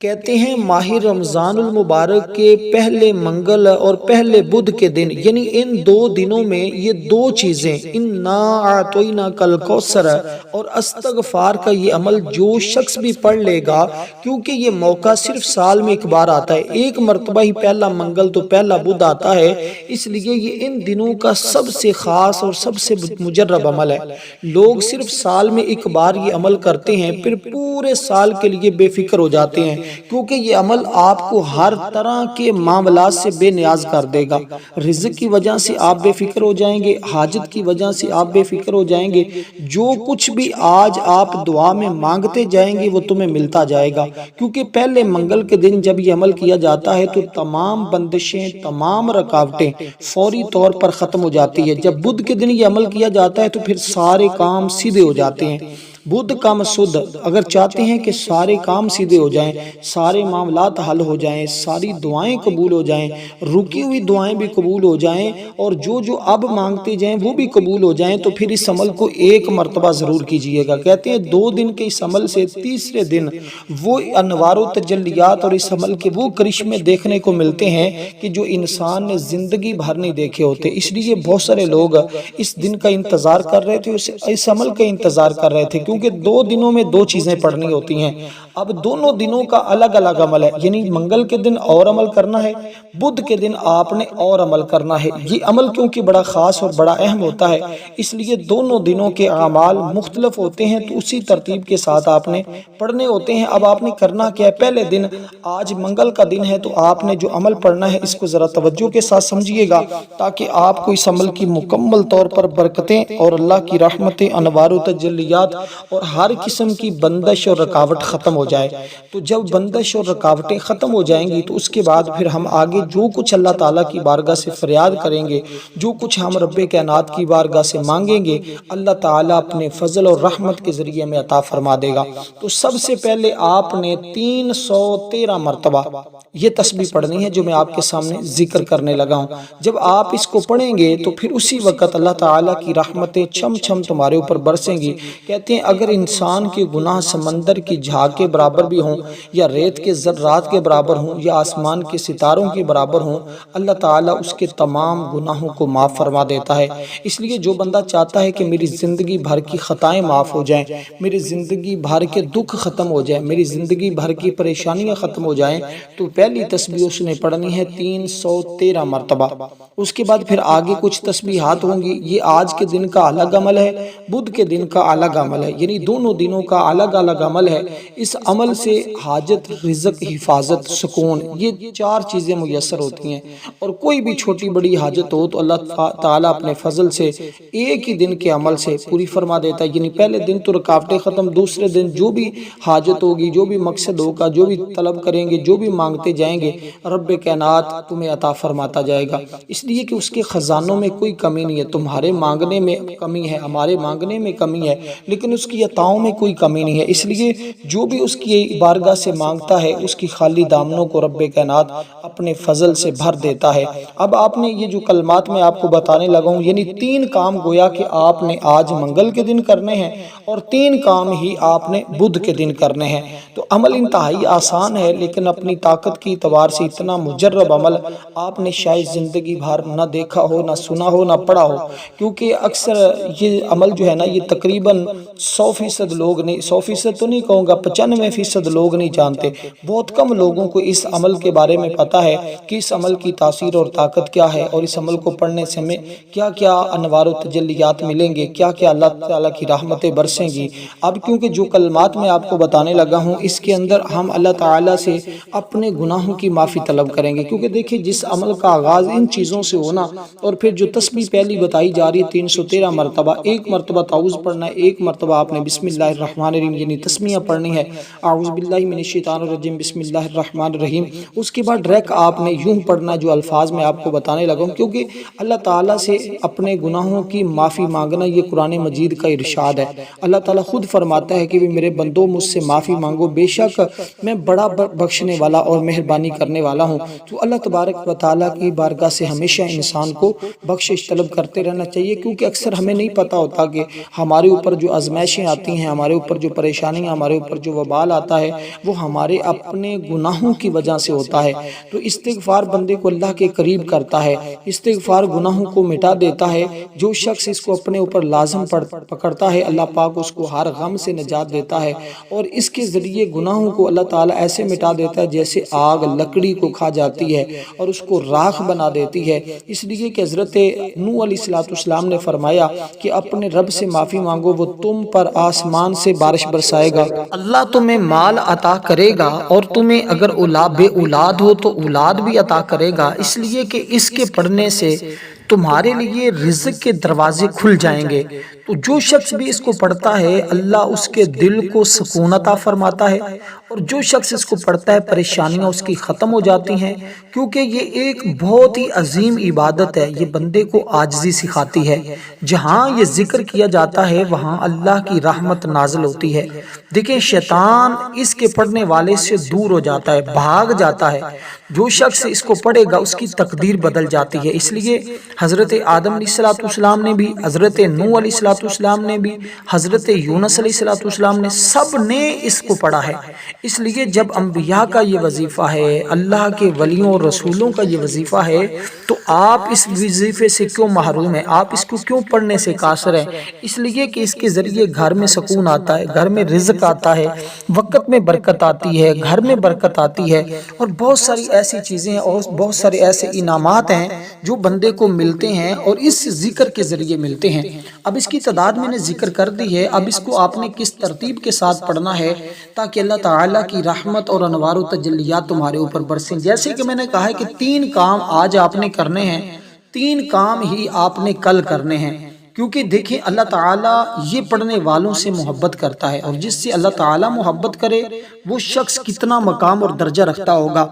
کہتے ہیں ماہ رمضان المبارک کے پہلے منگل اور پہلے بدھ کے دن، یعنی ان دو دنوں میں یہ دو چیزیں، انا اعطیناک الکوثر اور استغفار کا یہ عمل جو شخص بھی پڑھ لے گا، کیونکہ یہ موقع صرف سال میں ایک بار آتا ہے، ایک مرتبہ ہی پہلا منگل تو پہلا بدھ آتا ہے، اس لیے یہ ان دنوں کا سب سے خاص اور سب سے مجرب عمل ہے۔ لوگ صرف سال میں ایک بار یہ عمل کرتے ہیں، پھر پورے سال کے لیے بے فکر ہو جاتے ہیں، کیونکہ یہ عمل آپ کو ہر طرح کے معاملات سے بے نیاز کر دے گا۔ رزق کی وجہ سے آپ بے فکر ہو جائیں گے، حاجت کی وجہ سے آپ بے فکر ہو جائیں گے، جو کچھ بھی آج آپ دعا میں مانگتے جائیں گے وہ تمہیں ملتا جائے گا، کیونکہ پہلے منگل کے دن جب یہ عمل کیا جاتا ہے تو تمام بندشیں، تمام رکاوٹیں فوری طور پر ختم ہو جاتی ہے۔ جب بدھ کے دن یہ عمل کیا جاتا ہے تو پھر سارے کام سیدھے ہو جاتے ہیں۔ بدھ کا مسعود اگر چاہتے ہیں کہ سارے کام سیدھے ہو جائیں، سارے معاملات حل ہو جائیں، ساری دعائیں قبول ہو جائیں، رکی ہوئی دعائیں بھی قبول ہو جائیں، اور جو اب مانگتے جائیں وہ بھی قبول ہو جائیں، تو پھر اس عمل کو ایک مرتبہ ضرور کیجئے گا۔ کہتے ہیں 2 دن کے اس عمل سے تیسرے دن وہ انوار و تجلیات اور اس عمل کے وہ کرشمے دیکھنے کو ملتے ہیں کہ جو انسان نے زندگی بھر نہیں دیکھے ہوتے۔ اس لیے بہت سارے لوگ اس دن کا انتظار کر رہے تھے، اس عمل کا انتظار کر رہے تھے، کیونکہ 2 دنوں میں 2 چیزیں پڑھنی ہوتی ہیں۔ اب دونوں دنوں کا الگ الگ عمل ہے، یعنی منگل کے دن اور عمل کرنا ہے، بدھ کے دن آپ نے اور عمل کرنا ہے۔ یہ عمل کیونکہ بڑا خاص اور بڑا اہم ہوتا ہے، اس لیے دونوں دنوں کے اعمال مختلف ہوتے ہیں، تو اسی ترتیب کے ساتھ آپ نے پڑھنے ہوتے ہیں۔ اب آپ نے کرنا کیا ہے؟ پہلے دن، آج منگل کا دن ہے، تو آپ نے جو عمل پڑھنا ہے اس کو ذرا توجہ کے ساتھ سمجھیے گا، تاکہ آپ کو اس عمل کی مکمل طور پر برکتیں اور اللہ کی رحمتیں، انوار و تجلیات اور ہر قسم کی بندش اور رکاوٹ ختم ہو جائے۔ تو جب بندش اور رکاوٹیں ختم ہو جائیں گی تو اس کے بعد پھر ہم آگے جو کچھ اللہ تعالیٰ کی بارگاہ سے فریاد کریں گے، جو کچھ ہم رب کائنات کی بارگاہ سے مانگیں گے، اللہ تعالیٰ اپنے فضل اور رحمت کے ذریعے میں عطا فرما دے گا۔ تو سب سے پہلے آپ نے 313 مرتبہ یہ تسبیح پڑھنی ہے جو میں آپ کے سامنے ذکر کرنے لگا ہوں۔ جب آپ اس کو پڑھیں گے تو پھر اسی وقت اللہ تعالیٰ کی رحمتیں چھم چھم تمہارے اوپر برسیں گی۔ کہتے ہیں اگر انسان کے گناہ سمندر کی جھاگ کے برابر بھی ہوں، یا ریت کے ذرات کے برابر ہوں، یا آسمان کے ستاروں کے برابر ہوں، اللہ تعالیٰ اس کے تمام گناہوں کو معاف فرما دیتا ہے۔ اس لیے جو بندہ چاہتا ہے کہ میری زندگی بھر کی خطائیں معاف ہو جائیں، میری زندگی بھر کے دکھ ختم ہو جائیں، میری زندگی بھر کی پریشانیاں ختم ہو جائیں، تو پہلی تسبیح اس نے پڑھنی ہے 313 مرتبہ۔ اس کے بعد پھر آگے کچھ تسبیحات ہوں گی۔ یہ آج کے دن کا الگ عمل ہے، بدھ کے دن کا الگ عمل ہے، یعنی دونوں دنوں کا الگ الگ عمل ہے۔ اس عمل سے حاجت، رزق، حفاظت، سکون، یہ 4 چیزیں میسر ہوتی ہیں، اور کوئی بھی چھوٹی بڑی حاجت ہو تو اللہ تعالیٰ اپنے فضل سے ایک ہی دن کے عمل سے پوری فرما دیتا ہے۔ یعنی پہلے دن تو رکاوٹیں ختم، دوسرے دن جو بھی حاجت ہوگی، جو بھی مقصد ہوگا، جو بھی طلب کریں گے، جو بھی مانگتے جائیں گے، رب کائنات تمہیں عطا فرماتا جائے گا، اس لیے کہ اس کے خزانوں میں کوئی کمی نہیں ہے۔ تمہارے مانگنے میں کمی ہے، ہمارے مانگنے میں کمی ہے، لیکن اس کی عطاؤں میں کوئی کمی نہیں ہے۔ اس لیے جو بھی اس کی بارگاہ سے مانگتا ہے، اس کی خالی دامنوں کو رب کائنات اپنے فضل سے بھر دیتا ہے۔ اب آپ نے یہ جو کلمات میں آپ کو بتانے لگا ہوں، یعنی 3 کام گویا کہ آپ نے آج منگل کے دن کرنے ہیں، اور 3 کام ہی آپ نے بدھ کے دن کرنے ہیں۔ تو عمل انتہائی آسان ہے، لیکن اپنی طاقت کی اعتبار سے اتنا مجرب عمل آپ نے شاید زندگی بھر نہ دیکھا ہو، نہ سنا ہو، نہ پڑھا ہو، کیونکہ اکثر یہ عمل جو ہے نا، یہ تقریباً 100% لوگ نہیں، 100% تو نہیں کہوں گا، 95% لوگ نہیں جانتے۔ بہت کم لوگوں کو اس عمل کے بارے میں پتا ہے کہ اس عمل کی تاثیر اور طاقت کیا ہے، اور اس عمل کو پڑھنے سے ہمیں کیا کیا انوار و تجلیات ملیں گے، کیا کیا اللہ تعالیٰ کی رحمتیں برسیں گی۔ اب کیونکہ جو کلمات میں آپ کو بتانے لگا ہوں، اس کے اندر ہم اللہ تعالیٰ سے اپنے گناہوں کی معافی طلب کریں گے، کیونکہ دیکھیں جس عمل کا آغاز ان چیزوں سے ہونا، اور پھر جو تسبیح پہلی بتائی جا رہی ہے 313 مرتبہ، ایک مرتبہ تعوذ پڑھنا ہے، ایک مرتبہ آپ نے بسم اللہ الرحمن الرحیم یعنی تسمیہ پڑھنی ہے، اعوذ باللہ من الشیطان الرجیم بسم اللہ الرحمن الرحیم۔ اس کے بعد ریک آپ نے یوں پڑھنا جو الفاظ میں آپ کو بتانے لگا ہوں، کیونکہ اللہ تعالیٰ سے اپنے گناہوں کی معافی مانگنا یہ قرآن مجید کا ارشاد ہے۔ اللہ تعالیٰ خود فرماتا ہے کہ میرے بندوں مجھ سے معافی مانگو، بے شک میں بڑا بخشنے والا اور مہربانی کرنے والا ہوں۔ تو اللہ تبارک و تعالیٰ کی بارگاہ سے ہمیشہ انسان کو بخشش طلب کرتے رہنا چاہیے، کیونکہ اکثر ہمیں نہیں پتہ ہوتا کہ ہمارے اوپر جو آزمائشیں آتی ہیں، ہمارے اوپر جو پریشانیاں، ہمارے اوپر جو وبال آتا ہے، وہ ہمارے اپنے گناہوں کی وجہ سے ہوتا ہے۔ تو استغفار بندے کو اللہ کے قریب کرتا ہے، استغفار گناہوں کو مٹا دیتا ہے۔ جو شخص اس کو اپنے اوپر لازم پکڑتا ہے، اللہ پاک اس کو ہر غم سے نجات دیتا ہے، اور اس کے ذریعے گناہوں کو اللہ تعالیٰ ایسے مٹا دیتا ہے جیسے آگ لکڑی کو کھا جاتی ہے اور اس کو راکھ بنا دیتی ہے۔ اس لیے کہ حضرت نوح علیہ السلام نے فرمایا کہ اپنے رب سے معافی مانگو، وہ تم پر آسمان سے بارش برسائے گا، اللہ تمہیں مال عطا کرے گا، اور تمہیں اگر بے اولاد ہو تو اولاد بھی عطا کرے گا، اس لیے کہ اس کے پڑھنے سے تمہارے لیے رزق کے دروازے کھل جائیں گے۔ تو جو شخص بھی اس کو پڑھتا ہے، اللہ اس کے دل کو سکون عطا فرماتا ہے، اور جو شخص اس کو پڑھتا ہے پریشانیاں اس کی ختم ہو جاتی ہیں، کیونکہ یہ ایک بہت ہی عظیم عبادت ہے۔ یہ بندے کو عاجزی سکھاتی ہے۔ جہاں یہ ذکر کیا جاتا ہے وہاں اللہ کی رحمت نازل ہوتی ہے۔ دیکھیں، شیطان اس کے پڑھنے والے سے دور ہو جاتا ہے، بھاگ جاتا ہے۔ جو شخص اس کو پڑھے گا اس کی تقدیر بدل جاتی ہے۔ اس لیے حضرت آدم علیہ السلام نے بھی، حضرت نوح علیہ السلام نے بھی، حضرت یونس علیہ السلام نے، سب نے اس کو پڑھا ہے۔ اس لیے جب انبیاء کا یہ وظیفہ ہے، اللہ کے ولیوں اور رسولوں کا یہ وظیفہ ہے، تو آپ اس وظیفے سے کیوں محروم ہیں؟ آپ اس کو کیوں پڑھنے سے قاصر ہیں؟ اس لیے کہ اس کے ذریعے گھر میں سکون آتا ہے، گھر میں رزق آتا ہے، وقت میں برکت آتی ہے، گھر میں برکت آتی ہے، اور بہت ساری ایسی چیزیں اور بہت سارے ایسے انعامات ہیں جو بندے کو ملتے ہیں اور اس ذکر کے ذریعے ملتے ہیں۔ اب اس کی تعداد میں نے ذکر کر دی ہے، اب اس کو آپ نے کس ترتیب کے ساتھ پڑھنا ہے تاکہ اللہ تعالیٰ کی رحمت اور انوار و تجلیات تمہارے اوپر برسیں۔ جیسے کہ میں نے کہا ہے کہ 3 کام آج آپ نے کرنے ہیں، 3 کام ہی آپ نے کل کرنے ہیں، کیونکہ دیکھیں اللہ تعالیٰ یہ پڑھنے والوں سے محبت کرتا ہے، اور جس سے اللہ تعالیٰ محبت کرے وہ شخص کتنا مقام اور درجہ رکھتا ہوگا۔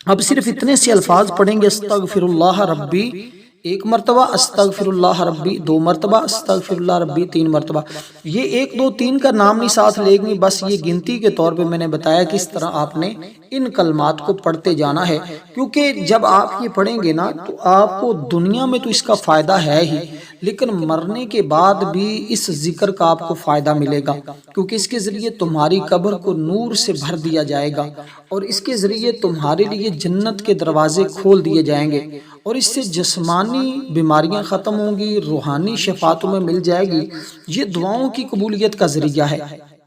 اب صرف اتنے سے الفاظ پڑھیں گے، استغفر اللہ ربی 1 مرتبہ، استغفر اللہ ربی 2 مرتبہ، استغفر اللہ ربی 3 مرتبہ۔ یہ 1 2 3 کا نام نہیں ساتھ لے گی، بس یہ گنتی کے طور پہ میں نے بتایا کہ اس طرح آپ نے ان کلمات کو پڑھتے جانا ہے، کیونکہ جب آپ یہ پڑھیں گے نا تو آپ کو دنیا میں تو اس کا فائدہ ہے ہی، لیکن مرنے کے بعد بھی اس ذکر کا آپ کو فائدہ ملے گا، کیونکہ اس کے ذریعے تمہاری قبر کو نور سے بھر دیا جائے گا، اور اس کے ذریعے تمہارے لیے جنت کے دروازے کھول دیے جائیں گے، اور اس سے جسمانی بیماریاں ختم ہوں گی، روحانی شفا تمہیں مل جائے گی۔ یہ دعاؤں کی قبولیت کا ذریعہ ہے،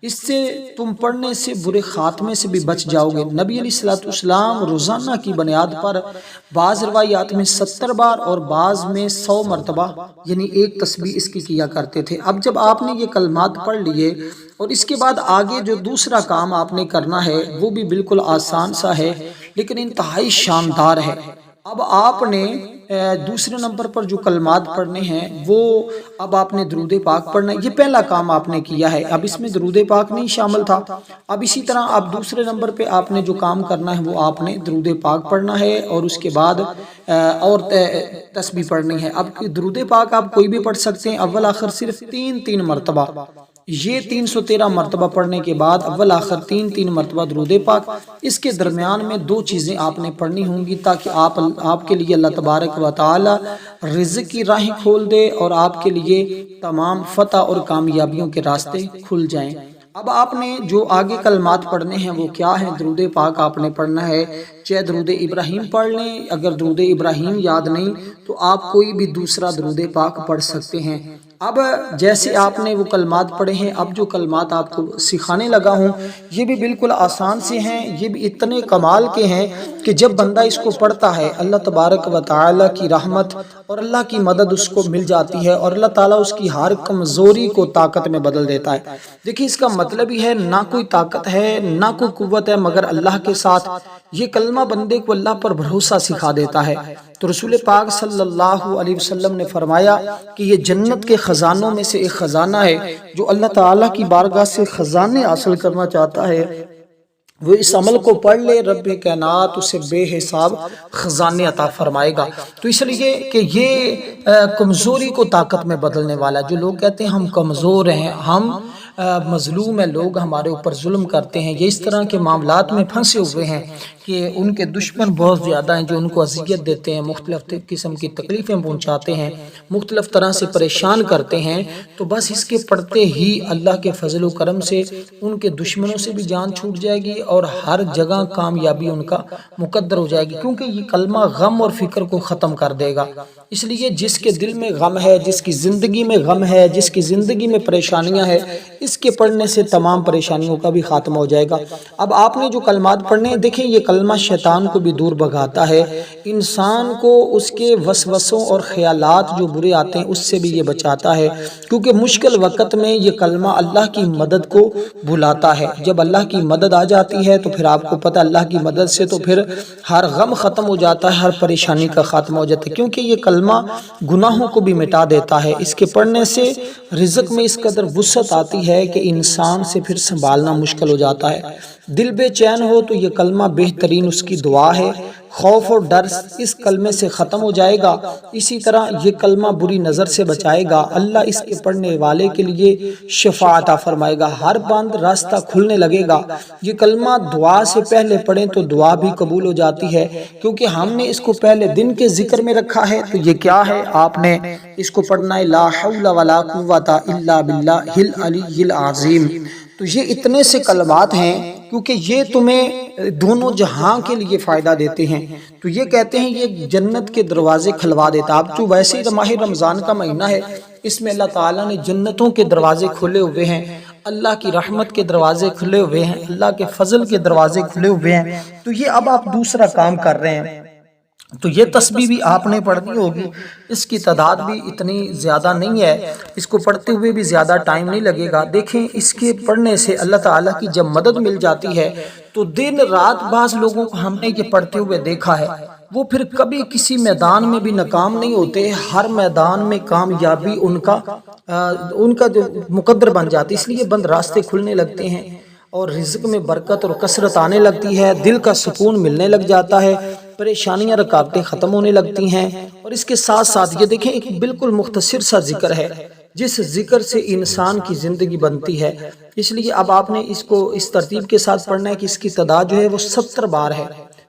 اس سے تم پڑھنے سے برے خاتمے سے بھی بچ جاؤ گے۔ نبی علیہ السلام روزانہ کی بنیاد پر بعض روایات میں 70 بار اور بعض میں 100 مرتبہ یعنی 1 تسبیح اس کی کیا کرتے تھے۔ اب جب آپ نے یہ کلمات پڑھ لیے اور اس کے بعد آگے جو دوسرا کام آپ نے کرنا ہے وہ بھی بالکل آسان سا ہے لیکن انتہائی شاندار ہے۔ اب آپ نے دوسرے نمبر پر جو کلمات پڑھنے ہیں وہ اب آپ نے درود پاک پڑھنا ہے۔ یہ پہلا کام آپ نے کیا ہے، اب اس میں درود پاک نہیں شامل تھا۔ اب اسی طرح اب دوسرے نمبر پہ آپ نے جو کام کرنا ہے وہ آپ نے درود پاک پڑھنا ہے، اور اس کے بعد اور تسبیح پڑھنی ہے۔ اب درود پاک آپ کوئی بھی پڑھ سکتے ہیں، اول آخر صرف 3 مرتبہ۔ یہ 313 مرتبہ پڑھنے کے بعد اول آخر 3 مرتبہ درود پاک۔ اس کے درمیان میں 2 چیزیں آپ نے پڑھنی ہوں گی تاکہ آپ کے لیے اللہ تبارک و تعالی رزق کی راہیں کھول دے اور آپ کے لیے تمام فتح اور کامیابیوں کے راستے کھل جائیں۔ اب آپ نے جو آگے کلمات پڑھنے ہیں وہ کیا ہیں؟ درود پاک آپ نے پڑھنا ہے، چاہے درود ابراہیم پڑھ لیں، اگر درود ابراہیم یاد نہیں تو آپ کوئی بھی دوسرا درود پاک پڑھ سکتے ہیں۔ اب جیسے آپ نے وہ کلمات پڑھے ہیں، اب جو کلمات آپ کو سکھانے لگا ہوں یہ بھی بالکل آسان سے ہیں، یہ بھی اتنے کمال کے ہیں کہ جب بندہ اس کو پڑھتا ہے اللہ تبارک و تعالی کی رحمت اور اللہ کی مدد اس کو مل جاتی ہے، اور اللہ تعالیٰ اس کی ہر کمزوری کو طاقت میں بدل دیتا ہے۔ دیکھیں اس کا مطلب ہی ہے نہ کوئی طاقت ہے نہ کوئی قوت ہے مگر اللہ کے ساتھ۔ یہ کلمہ بندے کو اللہ پر بھروسہ سکھا دیتا ہے۔ تو رسول پاک صلی اللہ علیہ وسلم نے فرمایا کہ یہ جنت کے خزانوں میں سے ایک خزانہ ہے، جو اللہ تعالیٰ کی بارگاہ سے خزانے حاصل کرنا چاہتا ہے وہ اس عمل کو پڑھ لے، رب کائنات اسے بے حساب خزانے عطا فرمائے گا۔ تو اس لیے کہ یہ کمزوری کو طاقت میں بدلنے والا ہے۔ جو لوگ کہتے ہیں ہم کمزور ہیں، ہم مظلوم ہیں، لوگ ہمارے اوپر ظلم کرتے ہیں، یہ اس طرح کے معاملات میں پھنسے ہوئے ہیں کہ ان کے دشمن بہت زیادہ ہیں جو ان کو اذیت دیتے ہیں، مختلف قسم کی تکلیفیں پہنچاتے ہیں، مختلف طرح سے پریشان کرتے ہیں، تو بس اس کے پڑھتے ہی اللہ کے فضل و کرم سے ان کے دشمنوں سے بھی جان چھوٹ جائے گی اور ہر جگہ کامیابی ان کا مقدر ہو جائے گی، کیونکہ یہ کلمہ غم اور فکر کو ختم کر دے گا۔ اس لیے جس کے دل میں غم ہے، جس کی زندگی میں غم ہے، جس کی زندگی میں پریشانیاں ہیں، اس کے پڑھنے سے تمام پریشانیوں کا بھی خاتمہ ہو جائے گا۔ اب آپ نے جو کلمات پڑھنے ہیں، دیکھیں یہ کلمہ شیطان کو بھی دور بھگاتا ہے، انسان کو اس کے وسوسوں اور خیالات جو برے آتے ہیں اس سے بھی یہ بچاتا ہے، کیونکہ مشکل وقت میں یہ کلمہ اللہ کی مدد کو بلاتا ہے۔ جب اللہ کی مدد آ جاتی ہے تو پھر آپ کو پتہ اللہ کی مدد سے تو پھر ہر غم ختم ہو جاتا ہے، ہر پریشانی کا خاتمہ ہو جاتا ہے، کیونکہ یہ کلمہ گناہوں کو بھی مٹا دیتا ہے۔ اس کے پڑھنے سے رزق میں اس قدر وسعت آتی ہے کہ انسان سے پھر سنبھالنا مشکل ہو جاتا ہے۔ دل بے چین ہو تو یہ کلمہ بہترین اس کی دعا ہے، خوف اور ڈر اس کلمے سے ختم ہو جائے گا۔ اسی طرح یہ کلمہ بری نظر سے بچائے گا، اللہ اس کے پڑھنے والے کے لیے شفاعت عطا فرمائے گا، ہر بند راستہ کھلنے لگے گا۔ یہ کلمہ دعا سے پہلے پڑھیں تو دعا بھی قبول ہو جاتی ہے، کیونکہ ہم نے اس کو پہلے دن کے ذکر میں رکھا ہے۔ تو یہ کیا ہے؟ آپ نے اس کو پڑھنا ہے لا حول ولا قوت الا باللہ العلی العظیم۔ تو یہ اتنے سے کلمات ہیں کیونکہ یہ تمہیں دونوں جہاں کے لیے فائدہ دیتے ہیں۔ تو یہ کہتے ہیں یہ جنت کے دروازے کھلوا دیتا۔ اب جو ویسے ہی ماہ رمضان کا مہینہ ہے، اس میں اللہ تعالیٰ نے جنتوں کے دروازے کھلے ہوئے ہیں، اللہ کی رحمت کے دروازے کھلے ہوئے ہیں، اللہ کے فضل کے دروازے کھلے ہوئے ہیں۔ تو یہ اب آپ دوسرا کام کر رہے ہیں، تو یہ تسبیح بھی آپ نے پڑھنی ہوگی۔ اس کی تعداد بھی اتنی زیادہ نہیں ہے، اس کو پڑھتے ہوئے بھی زیادہ ٹائم نہیں لگے گا۔ دیکھیں اس کے پڑھنے سے اللہ تعالیٰ کی جب مدد مل جاتی ہے تو دن رات بعض لوگوں کو ہم نے یہ پڑھتے ہوئے دیکھا ہے، وہ پھر کبھی کسی میدان میں بھی ناکام نہیں ہوتے، ہر میدان میں کامیابی ان کا جو مقدر بن جاتی، اس لیے بند راستے کھلنے لگتے ہیں اور رزق میں برکت اور کثرت آنے لگتی ہے، دل کا سکون ملنے لگ جاتا ہے، پریشانیاں رکاوٹیں ختم ہونے لگتی ہیں۔ اور اس کے ساتھ ساتھ یہ دیکھیں ایک بالکل مختصر سا ذکر ہے، جس ذکر سے انسان کی زندگی بنتی ہے۔ اس لیے اب آپ نے اس کو اس ترتیب کے ساتھ پڑھنا ہے کہ اس کی تعداد جو ہے وہ 70 بار ہے،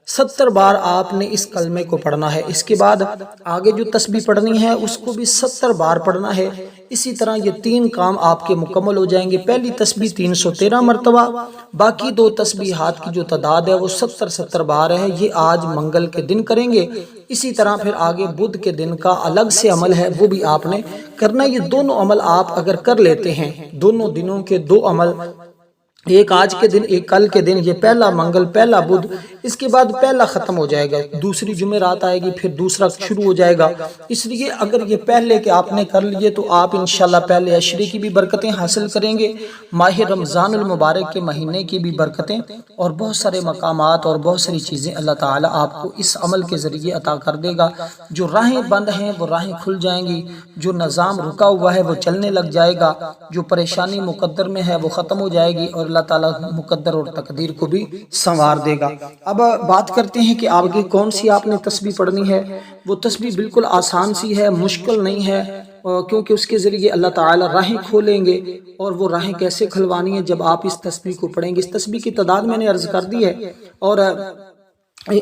70 بار آپ نے اس کلمے کو پڑھنا ہے۔ اس کے بعد آگے جو تسبیح پڑھنی ہے اس کو بھی 70 بار پڑھنا ہے۔ اسی طرح یہ 3 کام آپ کے مکمل ہو جائیں گے۔ پہلی تسبیح 313 مرتبہ، باقی 2 تسبیحات کی جو تعداد ہے وہ 70 بار ہے، یہ آج منگل کے دن کریں گے۔ اسی طرح پھر آگے بدھ کے دن کا الگ سے عمل ہے، وہ بھی آپ نے کرنا۔ یہ دونوں عمل آپ اگر کر لیتے ہیں، دونوں دنوں کے 2 عمل، ایک آج کے دن ایک کل کے دن، یہ پہلا منگل پہلا بدھ، اس کے بعد پہلا ختم ہو جائے گا، دوسری جمعرات آئے گی، پھر دوسرا شروع ہو جائے گا۔ اس لیے اگر یہ پہلے کہ آپ نے کر لیے تو آپ انشاءاللہ پہلے عشرے کی بھی برکتیں حاصل کریں گے، ماہ رمضان المبارک کے مہینے کی بھی برکتیں، اور بہت سارے مقامات اور بہت ساری چیزیں اللہ تعالیٰ آپ کو اس عمل کے ذریعے عطا کر دے گا۔ جو راہیں بند ہیں وہ راہیں کھل جائیں گی، جو نظام رکا ہوا ہے وہ چلنے لگ جائے گا، جو پریشانی مقدر میں ہے وہ ختم ہو جائے گی، اور اللہ تعالیٰ مقدر اور تقدیر کو بھی سنوار دے گا۔ اب بات کرتے ہیں کہ آگے کون سی آپ نے تسبیح پڑھنی ہے۔ وہ تسبیح بالکل آسان سی ہے، مشکل نہیں ہے، کیونکہ اس کے ذریعے اللہ تعالیٰ راہیں کھولیں گے۔ اور وہ راہیں کیسے کھلوانی ہے؟ جب آپ اس تسبیح کو پڑھیں گے، اس تسبیح کی تعداد میں نے عرض کر دی ہے، اور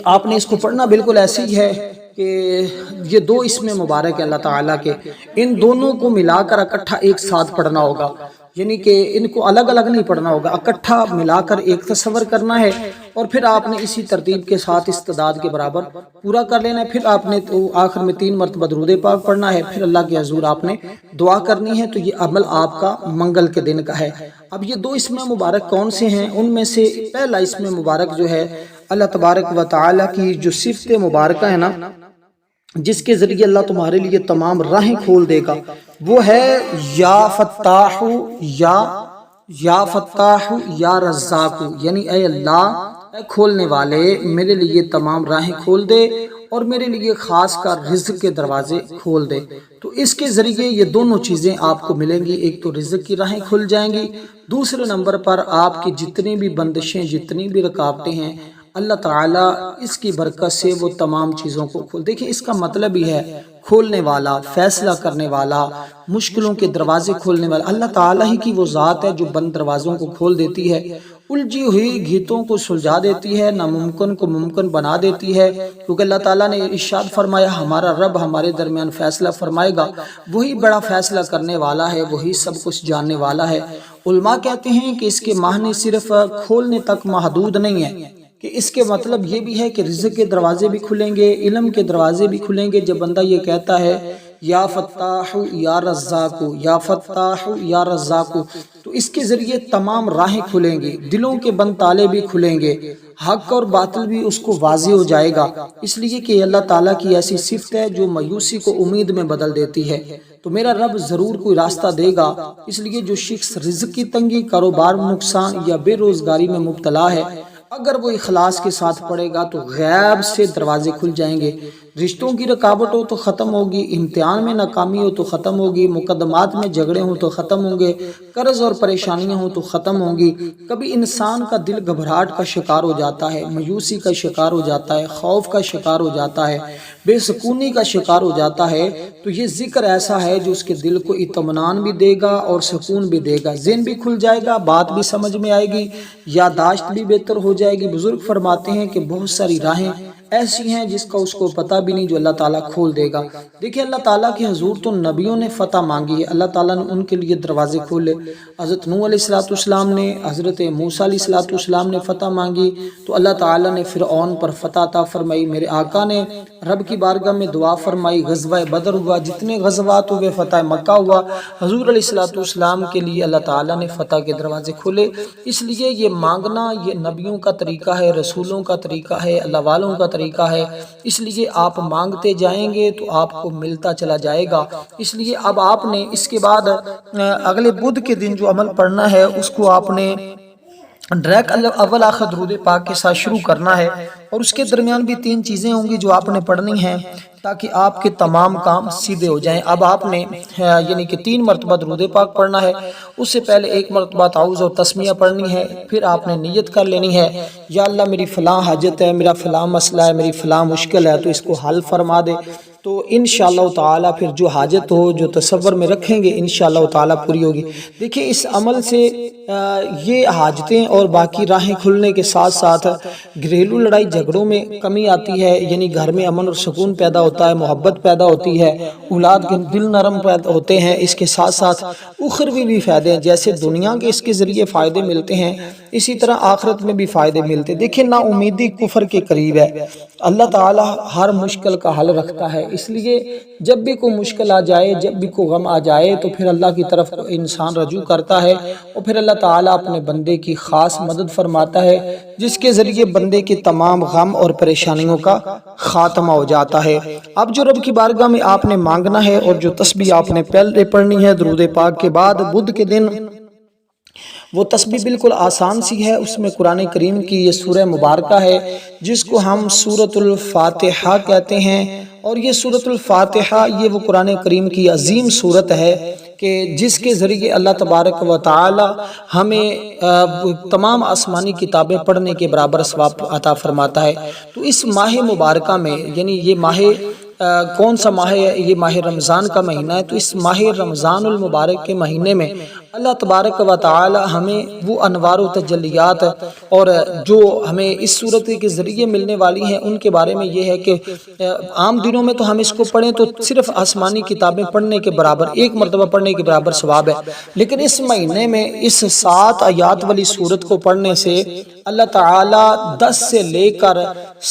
آپ نے اس کو پڑھنا بالکل ایسے ہی ہے کہ یہ 2 اسم مبارک ہیں اللہ تعالیٰ کے، ان دونوں کو ملا کر اکٹھا ایک ساتھ پڑھنا ہوگا، یعنی کہ ان کو الگ الگ نہیں پڑھنا ہوگا، اکٹھا ملا کر ایک تصور کرنا ہے، اور پھر آپ نے اسی ترتیب کے ساتھ اس تعداد کے برابر پورا کر لینا ہے۔ پھر آپ نے تو آخر میں 3 مرتبہ درود پاک پڑھنا ہے، پھر اللہ کے حضور آپ نے دعا کرنی ہے۔ تو یہ عمل آپ کا منگل کے دن کا ہے۔ اب یہ 2 اسم مبارک کون سے ہیں؟ ان میں سے پہلا اسم مبارک جو ہے اللہ تبارک و تعالیٰ کی جو صفت مبارکہ ہے نا، جس کے ذریعے اللہ تمہارے لیے تمام راہیں کھول دے گا، وہ ہے یا فتاح، یا فتاح یا رزاق، یعنی اے اللہ، اے کھولنے والے، میرے لیے تمام راہیں کھول دے اور میرے لیے خاص کر رزق کے دروازے کھول دے۔ تو اس کے ذریعے یہ دونوں چیزیں آپ کو ملیں گی، ایک تو رزق کی راہیں کھل جائیں گی، دوسرے نمبر پر آپ کی جتنی بھی بندشیں، جتنی بھی رکاوٹیں ہیں، اللہ تعالیٰ اس کی برکت سے وہ تمام چیزوں کو کھول۔ دیکھیں اس کا مطلب ہی ہے کھولنے والا، فیصلہ کرنے والا، مشکلوں کے دروازے کھولنے والا اللہ تعالیٰ ہی کی وہ ذات ہے جو بند دروازوں کو کھول دیتی ہے۔ الجھی ہوئی گھیتوں کو سلجھا دیتی ہے، ناممکن کو ممکن بنا دیتی ہے، کیونکہ اللہ تعالیٰ نے ارشاد فرمایا ہمارا رب ہمارے درمیان فیصلہ فرمائے گا، وہی بڑا فیصلہ کرنے والا ہے، وہی سب کچھ جاننے والا ہے۔ علماء کہتے ہیں کہ اس کے معنی صرف کھولنے تک محدود نہیں ہے، کہ اس کے مطلب یہ بھی ہے کہ رزق کے دروازے بھی کھلیں گے، علم کے دروازے بھی کھلیں گے۔ جب بندہ یہ کہتا ہے یا فتاح یا رزاق یا فتاح یا رزاق، تو اس کے ذریعے تمام راہیں کھلیں گی، دلوں کے بند تالے بھی کھلیں گے، حق اور باطل بھی اس کو واضح ہو جائے گا، اس لیے کہ اللہ تعالیٰ کی ایسی صفت ہے جو مایوسی کو امید میں بدل دیتی ہے۔ تو میرا رب ضرور کوئی راستہ دے گا، اس لیے جو شخص رزق کی تنگی، کاروبار میں نقصان یا بے روزگاری میں مبتلا ہے، اگر وہ اخلاص کے ساتھ پڑھے گا تو غیب سے دروازے کھل جائیں گے، رشتوں کی رکاوٹ ہو تو ختم ہوگی، امتحان میں ناکامی ہو تو ختم ہوگی، مقدمات میں جھگڑے ہوں تو ختم ہوں گے، قرض اور پریشانیاں ہوں تو ختم ہوں گی۔ کبھی انسان کا دل گھبراہٹ کا شکار ہو جاتا ہے، مایوسی کا شکار ہو جاتا ہے، خوف کا شکار ہو جاتا ہے، بے سکونی کا شکار ہو جاتا ہے، تو یہ ذکر ایسا ہے جو اس کے دل کو اطمینان بھی دے گا اور سکون بھی دے گا، ذہن بھی کھل جائے گا، بات بھی سمجھ میں آئے گی، یادداشت بھی بہتر ہو جائے گی۔ بزرگ فرماتے ہیں کہ بہت ساری راہیں ایسی ہیں جس کا اس کو پتہ بھی نہیں، جو اللہ تعالیٰ کھول دے گا۔ دیکھیں اللہ تعالیٰ کے حضور تو نبیوں نے فتح مانگی ہے، اللہ تعالیٰ نے ان کے لیے دروازے کھولے۔ حضرت نوح علیہ السلام نے، حضرت موسیٰ علیہ السلام نے فتح مانگی تو اللہ تعالیٰ نے فرعون پر فتح عطا فرمائی۔ میرے آقا نے رب کی بارگاہ میں دعا فرمائی، غزوہ بدر ہوا، جتنے غزوات ہوئے، فتح مکہ ہوا، حضور علیہ السلام کے لیے اللہ تعالیٰ نے فتح کے دروازے کھولے۔ اس لیے یہ مانگنا یہ نبیوں کا طریقہ ہے، رسولوں کا طریقہ ہے، اللہ والوں کا طریقہ ہے، اس لیے آپ مانگتے جائیں گے تو آپ کو ملتا چلا جائے گا۔ اس لیے اب آپ نے اس کے بعد اگلے بدھ کے دن جو عمل پڑھنا ہے اس کو آپ نے ڈائریکٹ اول آخر درود پاک کے ساتھ شروع کرنا ہے، اور اس کے درمیان بھی 3 چیزیں ہوں گی جو آپ نے پڑھنی ہیں تاکہ آپ کے تمام کام سیدھے ہو جائیں۔ اب آپ نے یعنی کہ 3 مرتبہ درود پاک پڑھنا ہے، اس سے پہلے 1 مرتبہ تعوذ اور تسمیہ پڑھنی ہے، پھر آپ نے نیت کر لینی ہے یا اللہ میری فلاں حاجت ہے، میرا فلاں مسئلہ ہے، میری فلاں مشکل ہے تو اس کو حل فرما دے، تو انشاءاللہ تعالیٰ پھر جو حاجت ہو جو تصور میں رکھیں گے انشاءاللہ تعالیٰ پوری ہوگی۔ دیکھیں اس عمل سے یہ حاجتیں اور باقی راہیں کھلنے کے ساتھ ساتھ گھریلو لڑائی جھگڑوں میں کمی آتی ہے، یعنی گھر میں امن اور سکون پیدا ہوتا ہے، محبت پیدا ہوتی ہے، اولاد کے دل نرم پیدا ہوتے ہیں۔ اس کے ساتھ ساتھ اخروی بھی فائدے ہیں، جیسے دنیا کے اس کے ذریعے فائدے ملتے ہیں اسی طرح آخرت میں بھی فائدے ملتے ہیں۔ دیکھیں نا امیدی کفر کے قریب ہے، اللہ تعالیٰ ہر مشکل کا حل رکھتا ہے، اس لیے جب بھی کوئی مشکل آ جائے، جب بھی کوئی غم آ جائے تو پھر اللہ کی طرف انسان رجوع کرتا ہے، اور پھر اللہ تعالیٰ اپنے بندے کی خاص مدد فرماتا ہے جس کے ذریعے بندے کے تمام غم اور پریشانیوں کا خاتمہ ہو جاتا ہے۔ اب جو رب کی بارگاہ میں آپ نے مانگنا ہے اور جو تسبیح آپ نے پہلے پڑھنی ہے درود پاک کے بعد بدھ کے دن، وہ تسبیح بالکل آسان سی ہے، اس میں قرآن کریم کی یہ سورہ مبارکہ ہے جس کو ہم سورۃ الفاتحہ کہتے ہیں، اور یہ سورۃ الفاتحہ یہ وہ قرآن کریم کی عظیم سورت ہے کہ جس کے ذریعے اللہ تبارک و تعالی ہمیں تمام آسمانی کتابیں پڑھنے کے برابر ثواب عطا فرماتا ہے۔ تو اس ماہ مبارکہ میں، یعنی یہ ماہ کون سا ماہ ہے؟ یہ ماہ رمضان کا مہینہ ہے، تو اس ماہ رمضان المبارک کے مہینے میں اللہ تبارک و تعالی ہمیں وہ انوار و تجلیات اور جو ہمیں اس صورت کے ذریعے ملنے والی ہیں ان کے بارے میں یہ ہے کہ عام دنوں میں تو ہم اس کو پڑھیں تو صرف آسمانی کتابیں پڑھنے کے برابر، 1 مرتبہ پڑھنے کے برابر ثواب ہے، لیکن اس مہینے میں اس 7 آیات والی صورت کو پڑھنے سے اللہ تعالی 10 سے لے کر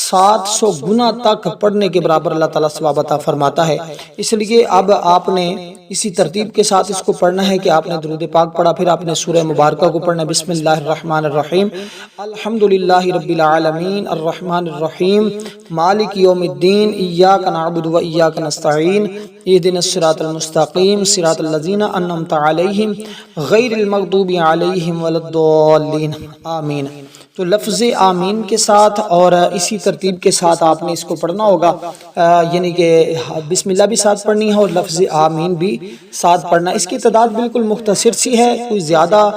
700 گنا تک پڑھنے کے برابر اللہ تعالیٰ ثواب عطا فرماتا ہے۔ اس لیے اب آپ نے اسی ترتیب کے ساتھ اس کو پڑھنا ہے کہ آپ نے درود پاک پڑھا، پھر آپ نے سورہ مبارکہ کو پڑھنا ہے۔ بسم اللہ الرحمن الرحیم، الحمدللہ رب العالمین الرحمن الرحیم مالک یوم الدین، ایاک نعبد و ایاک نستعین، اہدنا الصراط المستقیم صراط الذین انعمت علیہم غیر المغضوب علیہم ولا الضالین، آمین۔ تو لفظ آمین کے ساتھ اور اسی ترتیب کے ساتھ آپ نے اس کو پڑھنا ہوگا، یعنی کہ بسم اللہ بھی ساتھ پڑھنی ہے اور لفظ آمین بھی ساتھ پڑھنا۔ اس کی تعداد بالکل مختصر سی ہے، کوئی زیادہ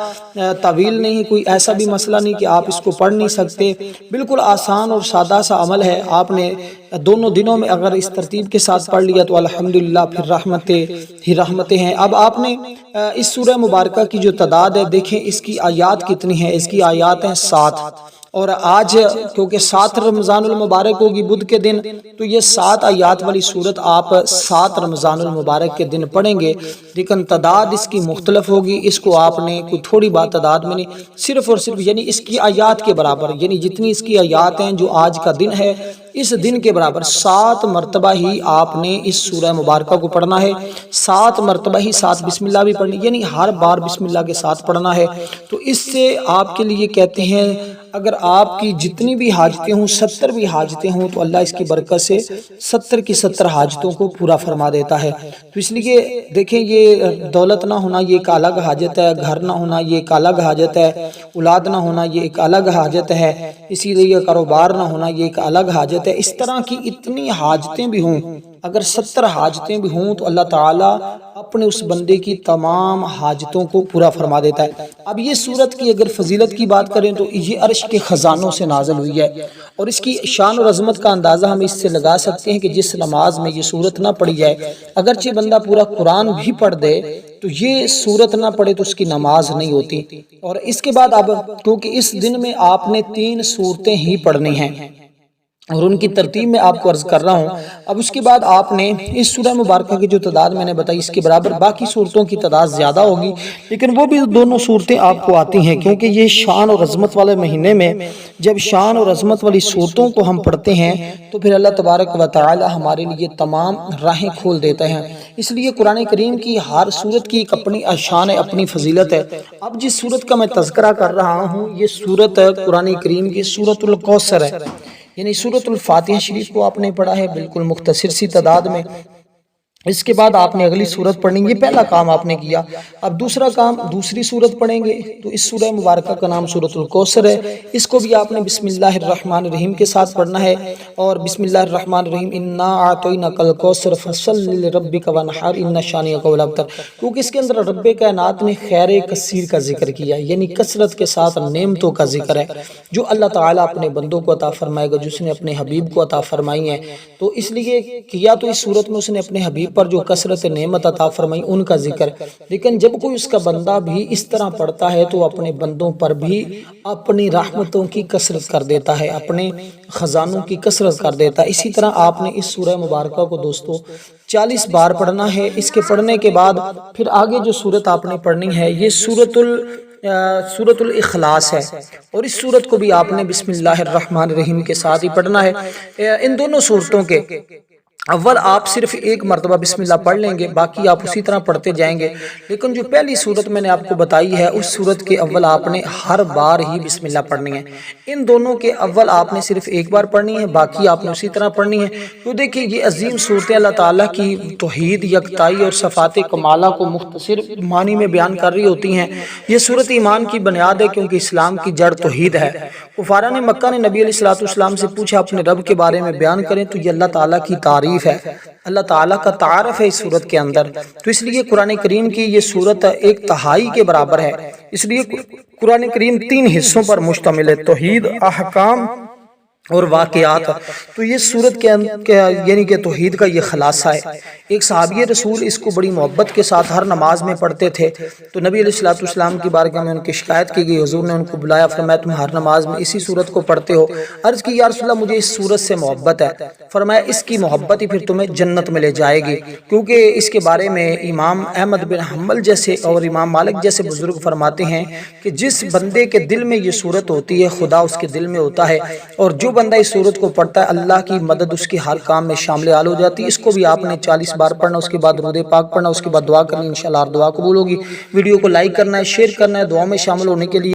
طویل نہیں، کوئی ایسا بھی مسئلہ نہیں کہ آپ اس کو پڑھ نہیں سکتے، بالکل آسان اور سادہ سا عمل ہے۔ آپ نے دونوں دنوں میں اگر اس ترتیب کے ساتھ پڑھ لیا تو الحمدللہ پھر رحمتیں ہی رحمتیں ہیں۔ اب آپ نے اس سورہ مبارکہ کی جو تعداد ہے دیکھیں اس کی آیات کتنی ہیں، اس کی آیات ہیں 7، اور آج کیونکہ 7 رمضان المبارک ہوگی بدھ کے دن، تو یہ 7 آیات والی صورت آپ 7 رمضان المبارک کے دن پڑھیں گے، لیکن تعداد اس کی مختلف ہوگی۔ اس کو آپ نے کوئی تھوڑی بات تعداد میں نہیں، صرف اور صرف یعنی اس کی آیات کے برابر، یعنی جتنی اس کی آیات ہیں جو آج کا دن ہے اس دن کے برابر 7 مرتبہ ہی آپ نے اس سورہ مبارکہ کو پڑھنا ہے، 7 مرتبہ ہی 7 بسم اللہ بھی پڑھنی، یعنی ہر بار بسم اللہ کے ساتھ پڑھنا ہے۔ تو اس سے آپ کے لیے کہتے ہیں اگر آپ کی جتنی بھی حاجتیں ہوں، 70 بھی حاجتیں ہوں، تو اللہ اس کی برکت سے 70 کی 70 حاجتوں کو پورا فرما دیتا ہے۔ تو اس لیے دیکھیں یہ دولت نہ ہونا یہ ایک الگ حاجت ہے، گھر نہ ہونا یہ ایک الگ حاجت ہے، اولاد نہ ہونا یہ ایک الگ حاجت ہے، اسی لیے کاروبار نہ ہونا یہ ایک الگ حاجت ہے۔ اس طرح کی اتنی حاجتیں بھی ہوں، اگر 70 حاجتیں بھی ہوں تو اللہ تعالیٰ اپنے اس بندے کی تمام حاجتوں کو پورا فرما دیتا ہے۔ اب یہ سورت کی اگر فضیلت کی بات کریں تو یہ عرش کے خزانوں سے نازل ہوئی ہے، اور اس کی شان و عظمت کا اندازہ ہم اس سے لگا سکتے ہیں کہ جس نماز میں یہ سورت نہ پڑھی جائے، اگرچہ بندہ پورا قرآن بھی پڑھ دے تو یہ سورت نہ پڑھے تو اس کی نماز نہیں ہوتی۔ اور اس کے بعد اب کیونکہ اس دن میں آپ نے 3 سورتیں ہی پڑھنی ہیں اور ان کی ترتیب میں آپ کو عرض کر رہا ہوں۔ اب اس کے بعد آپ نے اس سورہ مبارکہ کی جو تعداد میں نے بتائی اس کے برابر باقی صورتوں کی تعداد زیادہ ہوگی، لیکن وہ بھی دونوں صورتیں آپ کو آتی ہیں، کیونکہ یہ شان اور عظمت والے مہینے میں جب شان اور عظمت والی صورتوں کو ہم پڑھتے ہیں تو پھر اللہ تبارک و تعالی ہمارے لیے تمام راہیں کھول دیتے ہیں۔ اس لیے قرآن کریم کی ہر صورت کی ایک اپنی شان ہے، اپنی فضیلت ہے۔ اب جس صورت کا میں تذکرہ کر رہا ہوں یہ صورت قرآن کریم کی سورۃ الکوثر ہے، یعنی سورۃ الفاتحہ شریف کو آپ نے پڑھا ہے بالکل مختصر سی تعداد میں۔ اس کے بعد آپ نے اگلی سورت پڑھیں گے، پہلا کام آپ نے کیا۔ اب دوسرا کام دوسری سورت پڑھیں گے، تو اس سورہ مبارکہ کا نام سورۃ الکوثر ہے، اس کو بھی آپ نے بسم اللہ الرحمن الرحیم کے ساتھ پڑھنا ہے، اور بسم اللہ الرحمن الرحیم انا اعطیناک الکوثر فصل لربک وانحر ان شانئک هو الابتر، کیونکہ اس کے اندر رب کائنات نے خیر کثیر کا ذکر کیا، یعنی کثرت کے ساتھ نعمتوں کا ذکر ہے جو اللہ تعالیٰ اپنے بندوں کو عطا فرمائے گا، جس نے اپنے حبیب کو عطا فرمائی ہیں۔ تو اس لیے کیا تو اس صورت میں اس نے اپنے حبیب پر جو کثرت نعمت عطا فرمائی ان کا ذکر، لیکن جب کوئی اس کا بندہ بھی اس طرح پڑھتا ہے تو اپنے بندوں پر بھی اپنی رحمتوں کی کثرت کر دیتا ہے، اپنے خزانوں کی کثرت کر دیتا ہے۔ اسی طرح آپ نے اس سورہ مبارکہ کو دوستو 40 بار پڑھنا ہے۔ اس کے پڑھنے کے بعد پھر آگے جو سورت آپ نے پڑھنی ہے یہ سورۃ الاخلاص ہے، اور اس سورت کو بھی آپ نے بسم اللہ الرحمن الرحیم کے ساتھ ہی پڑھنا ہے۔ ان دونوں سورتوں کے اول آپ صرف ایک مرتبہ بسم اللہ پڑھ لیں گے، باقی آپ اسی طرح پڑھتے جائیں گے، لیکن جو پہلی صورت میں نے آپ کو بتائی ہے اس صورت کے اول آپ نے ہر بار ہی بسم اللہ پڑھنی ہے۔ ان دونوں کے اول آپ نے صرف ایک بار پڑھنی ہے، باقی آپ نے اسی طرح پڑھنی ہے۔ تو دیکھیں یہ عظیم صورتیں اللہ تعالیٰ کی توحید، یکتائی اور صفات کمالہ کو مختصر معنی میں بیان کر رہی ہوتی ہیں۔ یہ صورت ایمان کی بنیاد ہے، کیونکہ اسلام کی جڑ توحید ہے۔ کفارہ نے مکہ نے نبی علیہ السلام سے پوچھا اپنے رب کے بارے میں بیان کریں، تو یہ اللہ تعالیٰ کی تعریف ہے، اللہ تعالیٰ کا تعارف ہے اس صورت کے اندر۔ تو اس لیے قرآن کریم کی یہ صورت 1/3 کے برابر ہے۔ اس لیے قرآن کریم 3 حصوں پر مشتمل ہے، توحید، احکام اور واقعات۔ تو یہ صورت کے یعنی کہ توحید کا یہ خلاصہ ہے۔ ایک صحابی رسول اس کو بڑی محبت کے ساتھ ہر نماز میں پڑھتے تھے، تو نبی علیہ السلام کی بارگاہ میں ان کی شکایت کی گئی، حضور نے ان کو بلایا، فرمایا تم ہر نماز میں اسی صورت کو پڑھتے ہو۔ عرض کی یا رسول اللہ مجھے اس صورت سے محبت ہے، فرمایا اس کی محبت ہی پھر تمہیں جنت میں لے جائے گی، کیونکہ اس کے بارے میں امام احمد بن حنبل جیسے اور امام مالک جیسے بزرگ فرماتے ہیں کہ جس بندے کے دل میں یہ صورت ہوتی ہے خدا اس کے دل میں ہوتا ہے، اور جو بندہ اس صورت کو پڑھتا ہے اللہ کی مدد اس کے ہر کام میں شامل حال ہو جاتی ہے۔ اس کو بھی آپ نے 40 بار پڑھنا، اس کے بعد درود پاک پڑھنا، اس کے بعد دعا کرنی، انشاءاللہ دعا قبول ہوگی۔ ویڈیو کو لائک کرنا ہے، شیئر کرنا ہے، دعا میں شامل ہونے کے لیے